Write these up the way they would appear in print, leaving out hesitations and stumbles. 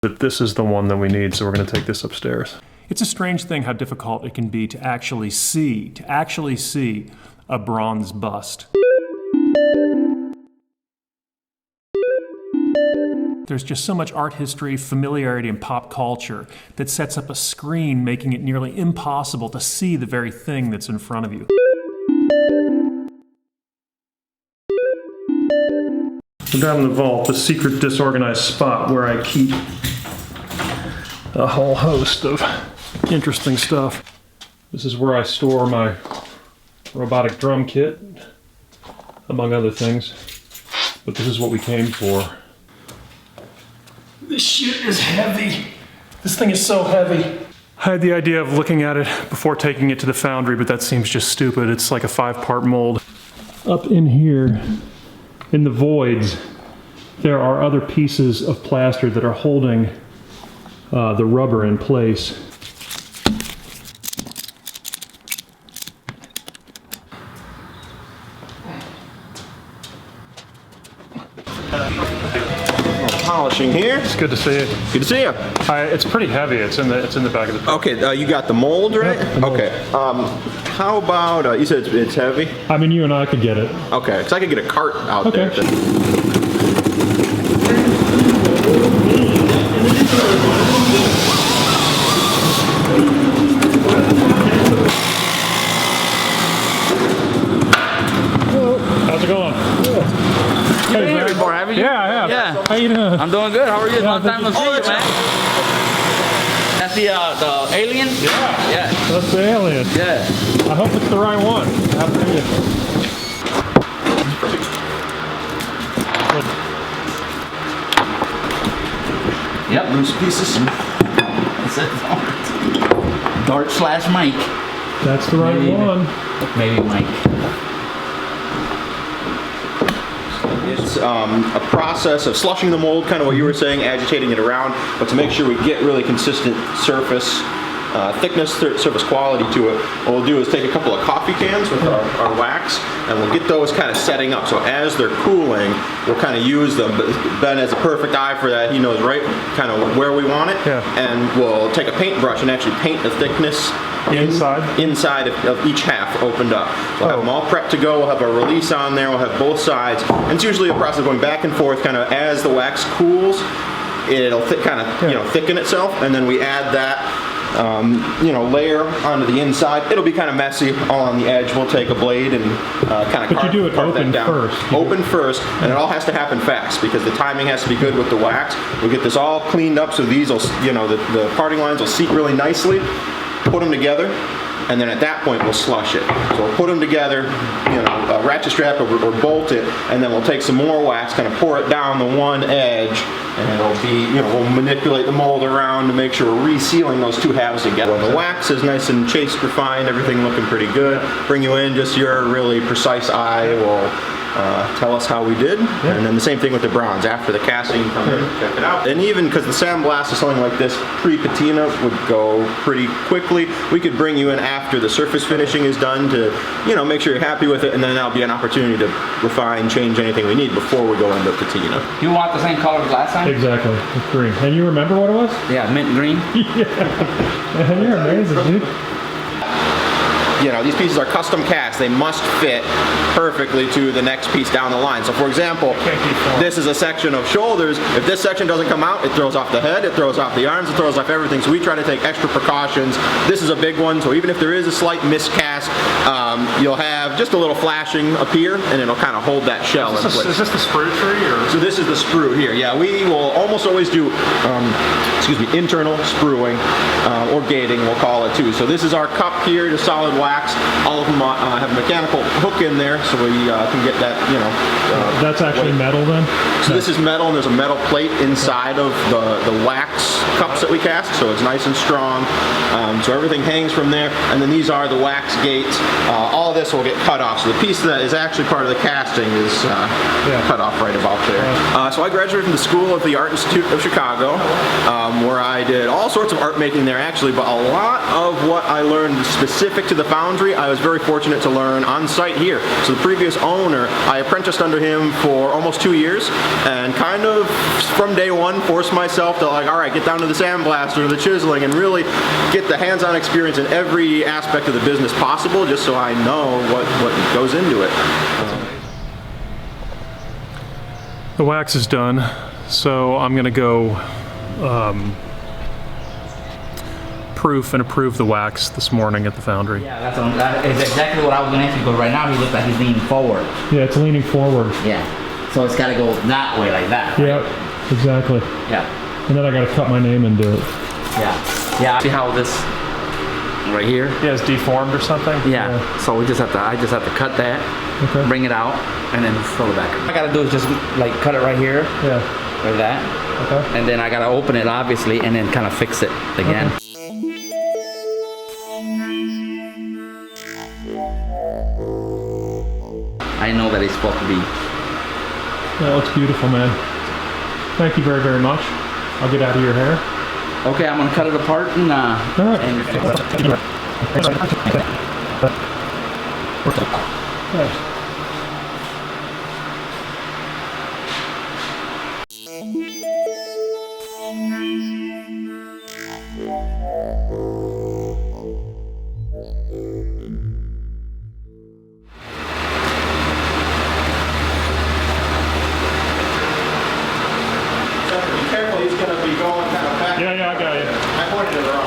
But this is the one that we need, so we're going to take this upstairs. It's a strange thing how difficult it can be to actually see a bronze bust. There's just so much art history, familiarity, and pop culture that sets up a screen, making it nearly impossible to see the very thing that's in front of you. We're down in the vault, the secret disorganized spot where I keep a whole host of interesting stuff. This is where I store my robotic drum kit, among other things. But this is what we came for. This shit is heavy. This thing is so heavy. I had the idea of looking at it before taking it to the foundry, but that seems just stupid. It's like a 5-part mold. Up in here, in the voids, there are other pieces of plaster that are holding the rubber in place. Polishing here. It's good to see you. Good to see you. It's pretty heavy. It's in the back of the truck. Okay, you got the mold, right? Yep, the mold. Okay. How about you said it's heavy? I mean, you and I could get it. Okay, because I could get a cart out there. How's it going? You've been here before, haven't you? Yeah, I have. Yeah. How you doing? I'm doing good. How are you? Yeah, Long time no see you, man. That's the alien? Yeah. Yeah. That's the alien. Yeah. I hope it's the right one. After you. Yep, loose pieces. It's a dart slash mic. That's the right one. Maybe mic. It's a process of slushing the mold, kind of what you were saying, agitating it around, but to make sure we get really consistent surface thickness, surface quality to it, what we'll do is take a couple of coffee cans with our wax, and we'll get those kind of setting up. So as they're cooling, we'll kind of use them. But Ben has a perfect eye for that. He knows right kind of where we want it. Yeah. And we'll take a paintbrush and actually paint the thickness inside of each half opened up. So we'll have them all prepped to go. We'll have our release on there. We'll have both sides. And it's usually a process of going back and forth, kind of as the wax cools. It'll thicken itself, and then we add that layer onto the inside. It'll be kind of messy all on the edge. We'll take a blade and kind of But you do it open first. Open first, and it all has to happen fast because the timing has to be good with the wax. We'll get this all cleaned up so these will, the parting lines will seat really nicely. Put them together, and then at that point we'll slush it. So we'll put them together, ratchet strap or bolt it, and then we'll take some more wax, kind of pour it down the one edge, and it'll be, we'll manipulate the mold around to make sure we're resealing those two halves together. When the wax is nice and chased, refined, everything looking pretty good, bring you in, just your really precise eye will tell us how we did. Yeah. And then the same thing with the bronze. After the casting, come in, check it out. And even because the sandblast or something like this, pre-patina would go pretty quickly, we could bring you in after the surface finishing is done to, make sure you're happy with it, and then that'll be an opportunity to refine, change anything we need before we go into patina. You want the same color as last time? Exactly. It's green. And you remember what it was? Yeah, mint green. Yeah. Man, you're amazing, dude. These pieces are custom cast. They must fit perfectly to the next piece down the line. So for example, this is a section of shoulders. If this section doesn't come out, it throws off the head, it throws off the arms, it throws off everything. So we try to take extra precautions. This is a big one, so even if there is a slight miscast, you'll have just a little flashing appear, and it'll kind of hold that shell in place. Is this the sprue tree? Or? So this is the sprue here. Yeah, we will almost always do, internal sprueing, or gating, we'll call it too. So this is our cup here, the solid wax. All of them have a mechanical hook in there, so we can get that, That's actually weight. metal then? So this is metal, and there's a metal plate inside of the wax cups that we cast, so it's nice and strong. So everything hangs from there, and then these are the wax gates. All of this will get cut off, so the piece that is actually part of the casting is cut off right about there. So I graduated from the School of the Art Institute of Chicago, where I did all sorts of art making there actually, but a lot of what I learned specific to the foundry, I was very fortunate to learn on site here. So the previous owner, I apprenticed under him for almost 2 years, and kind of from day one forced myself to like, all right, get down to the sandblaster or the chiseling and really get the hands-on experience in every aspect of the business possible, just so I know what goes into it. The wax is done, so I'm gonna go proof and approve the wax this morning at the foundry. Yeah, that is exactly what I was going to ask you, because right now he looks like he's leaning forward. Yeah, it's leaning forward. Yeah. So it's got to go that way, like that. Right? Yeah, exactly. Yeah. And then I gotta cut my name into it. Yeah. Yeah. See how this right here? Yeah, it's deformed or something? Yeah. So we just have to, I just have to cut that, Okay. bring it out, and then fill it back. All I got to do is just like cut it right here, Yeah. like that. Okay. And then I got to open it obviously, and then kind of fix it again. Okay. I know that it's supposed to be. That looks beautiful, man. Thank you very, very much. I'll get out of your hair. Okay, I'm gonna cut it apart and All right. and fix it. Right. Be careful, he's going to be going kind of back. Yeah, I got you. I pointed it wrong.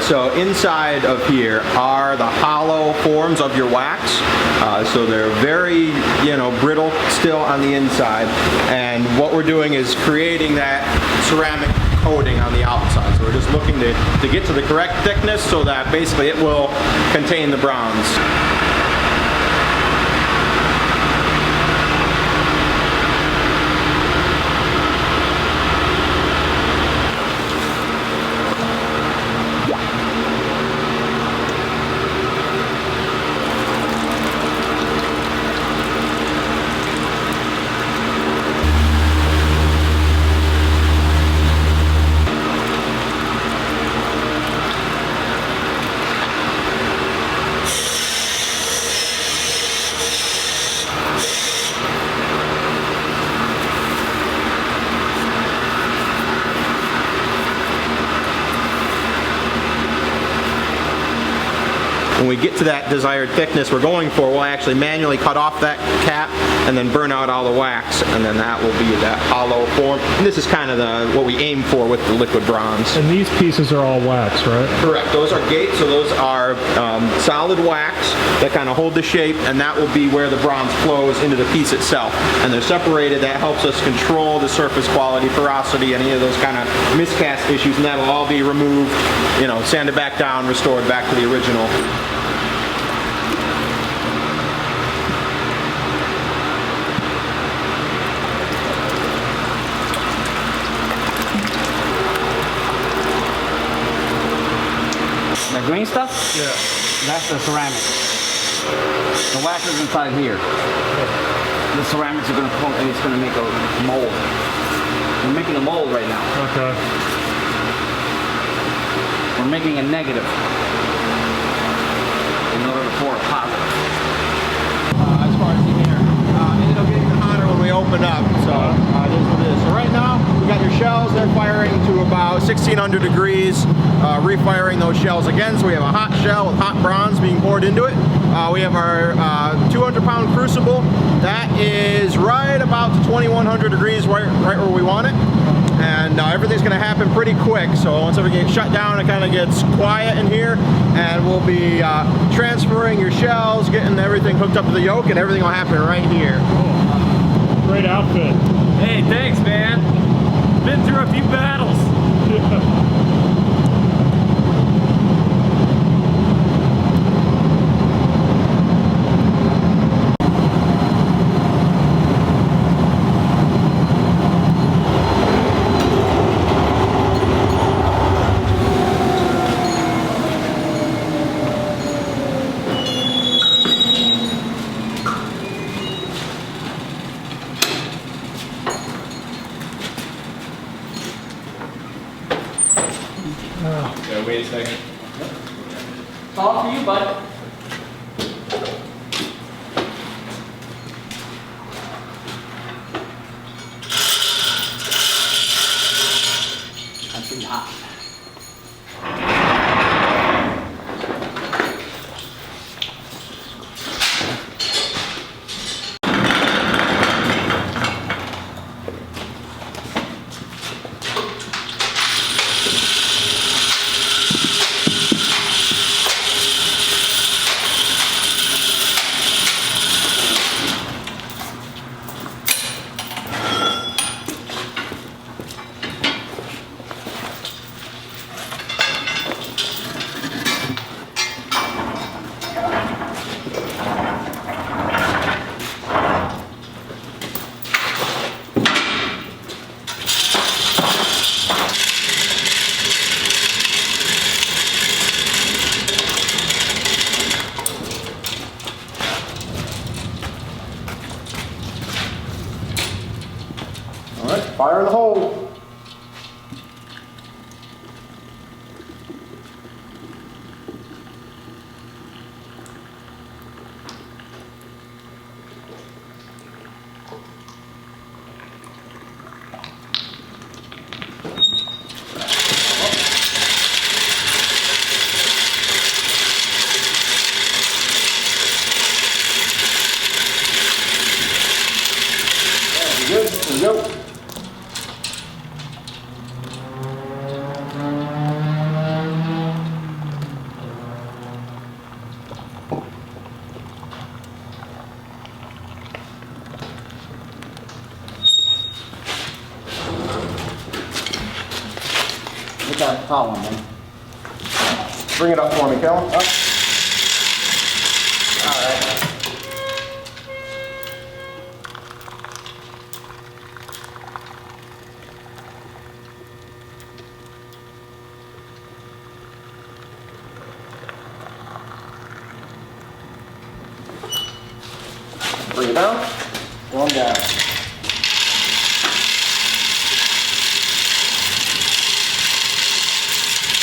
So inside of here are the hollow forms of your wax. So they're very, brittle still on the inside. And what we're doing is creating that ceramic coating on the outside. So we're just looking to get to the correct thickness so that basically it will contain the bronze. When we get to that desired thickness we're going for, we'll actually manually cut off that cap and then burn out all the wax, and then that will be that hollow form. And this is kind of what we aim for with the liquid bronze. And these pieces are all wax, right? Correct. Those are gates, so those are solid wax that kind of hold the shape, and that will be where the bronze flows into the piece itself. And they're separated. That helps us control the surface quality, porosity, any of those kind of miscast issues, and that'll all be removed, sanded back down, restored back to the original. The green stuff? Yeah. That's the ceramic. The wax is inside here. The ceramics are going to make a mold. We're making a mold right now. Okay. We're making a negative in order to pour a positive. As far as the air, it'll get even hotter when we open up. So here's what it is. So right now we got your shells. They're firing to about 1600 degrees. Refiring those shells again. So we have a hot shell with hot bronze being poured into it. We have our 200-pound crucible. That is right about to 2100 degrees, right where we want it. and everything's going to happen pretty quick. So once everything gets shut down, it kind of gets quiet in here, and we'll be transferring your shells, getting everything hooked up to the yoke, and everything will happen right here. Cool. Great outfit. Hey, thanks, man. Been through a few battles. Yeah, wait a second. It's all for you, bud. That's pretty hot. All right, fire in the hole. Good, here we go. Look at that tall one, man. Bring it up for me, Kellen. Up. All right. Bring it down. One down.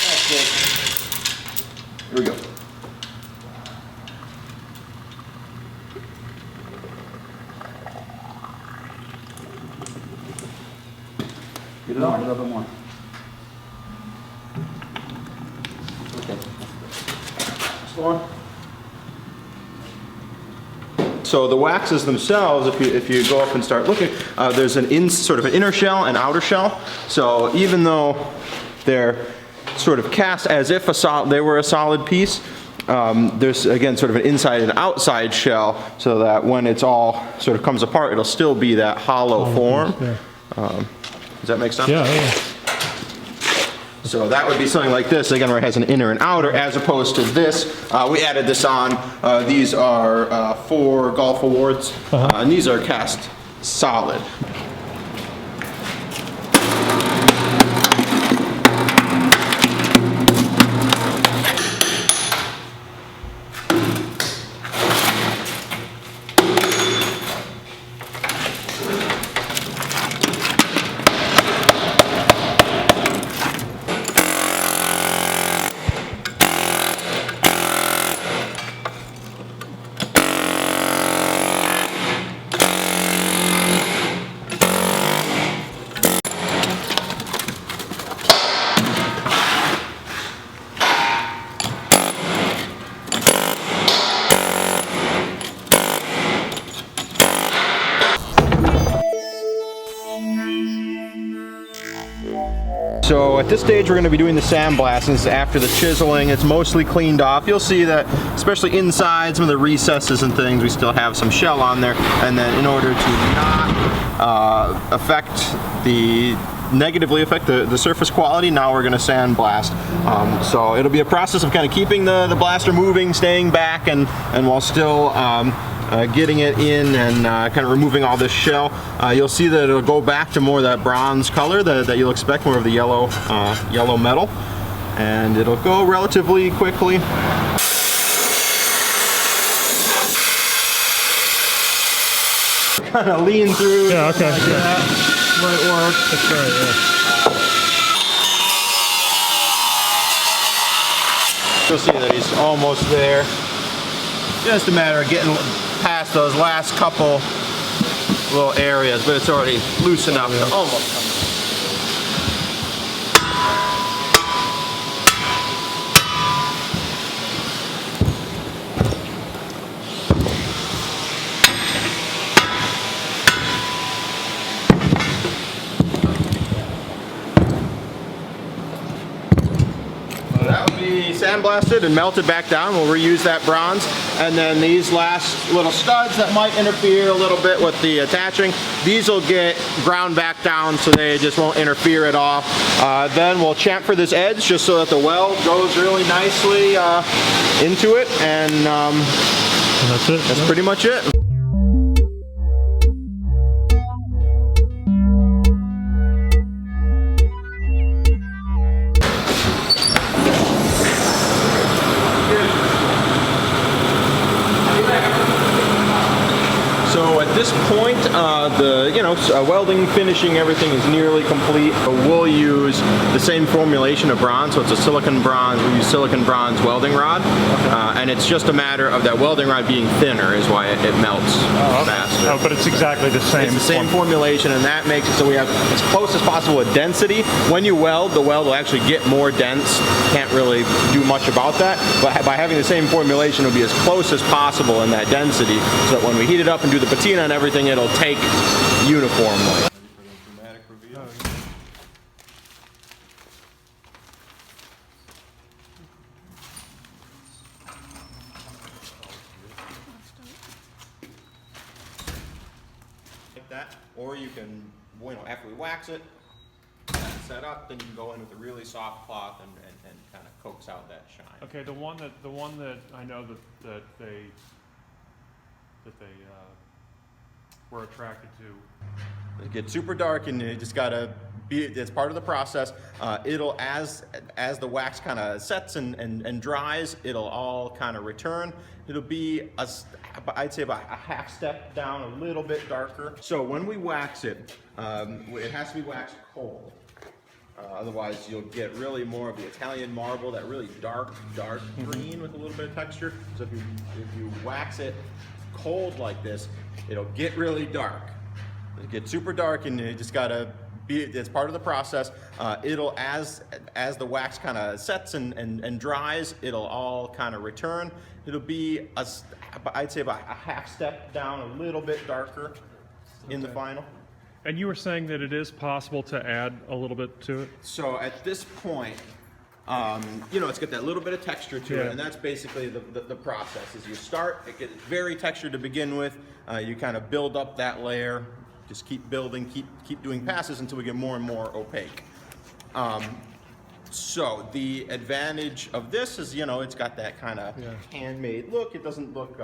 That's it. Here we go. Get it on. A little bit more. Okay. Just go on. So the waxes themselves, if you go up and start looking, there's sort of an inner shell and outer shell. So even though they're sort of cast as if they were a solid piece, there's again sort of an inside and outside shell, so that when it's all sort of comes apart, it'll still be that hollow form. Does that make sense? Yeah. So that would be something like this, again, where it has an inner and outer, as opposed to this. We added this on. These are 4 Golf Awards, and these are cast solid. So at this stage we're going to be doing the sandblast, and after the chiseling it's mostly cleaned off. You'll see that especially inside some of the recesses and things we still have some shell on there, and then in order to not negatively affect the surface quality, now we're going to sandblast. So it'll be a process of kind of keeping the blaster moving, staying back, and while still getting it in and kind of removing all this shell. You'll see that it'll go back to more of that bronze color that you'll expect, more of the yellow metal, and it'll go relatively quickly. Kind of lean through. Yeah, okay. Like that might work. That's right, yeah. You'll see that he's almost there. Just a matter of getting past those last couple little areas, but it's already loose enough to almost come. Sandblasted and melted back down. We'll reuse that bronze, and then these last little studs that might interfere a little bit with the attaching, these will get ground back down so they just won't interfere at all. Then we'll chamfer this edge just so that the weld goes really nicely into it, and that's it. That's pretty much it. At this point, welding, finishing, everything is nearly complete. We'll use the same formulation of bronze, so it's a silicon bronze. We use silicon bronze welding rod, and it's just a matter of that welding rod being thinner is why it melts faster. Oh, but it's exactly the same. It's the same formulation, and that makes it so we have as close as possible a density. When you weld, the weld will actually get more dense. Can't really do much about that, but by having the same formulation, it'll be as close as possible in that density, so that when we heat it up and do the patina and everything, it'll take uniformly. Like that, or you can, after we wax it, set up, then you can go in with a really soft cloth and kind of coax out that shine. Okay, the one that I know that they were attracted to. It gets super dark, and you just gotta be. It's part of the process. It'll as the wax kind of sets and dries, it'll all kind of return. It'll be I'd say about a half step down, a little bit darker. So when we wax it, it has to be waxed cold. Otherwise, you'll get really more of the Italian marble, that really dark green with a little bit of texture. So if you wax it cold like this, it'll get really dark. It gets super dark, and you just gotta be. It's part of the process. It'll as the wax kind of sets and dries, it'll all kind of return. It'll be I'd say about a half step down, a little bit darker in the final. And you were saying that it is possible to add a little bit to it? So at this point, it's got that little bit of texture to it, and that's basically the process. Is you start, it gets very textured to begin with. You kind of build up that layer, just keep building, keep doing passes until we get more and more opaque. So the advantage of this is, it's got that kind of handmade look. It doesn't look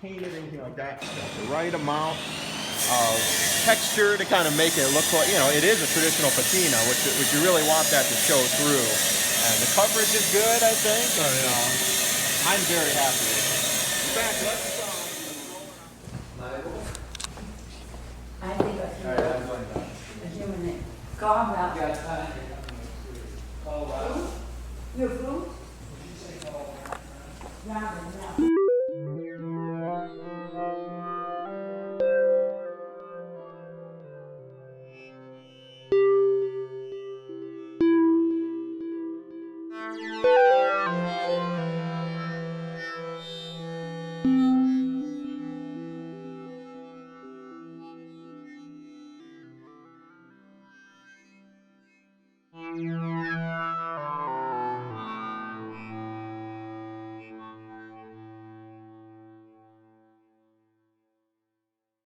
painted, anything like that. It's got the right amount of texture to kind of make it look like, it is a traditional patina, which you really want that to show through. And the coverage is good, I think. I'm very happy with it. In fact, let's I think a human carve out. Your fruit? Yeah,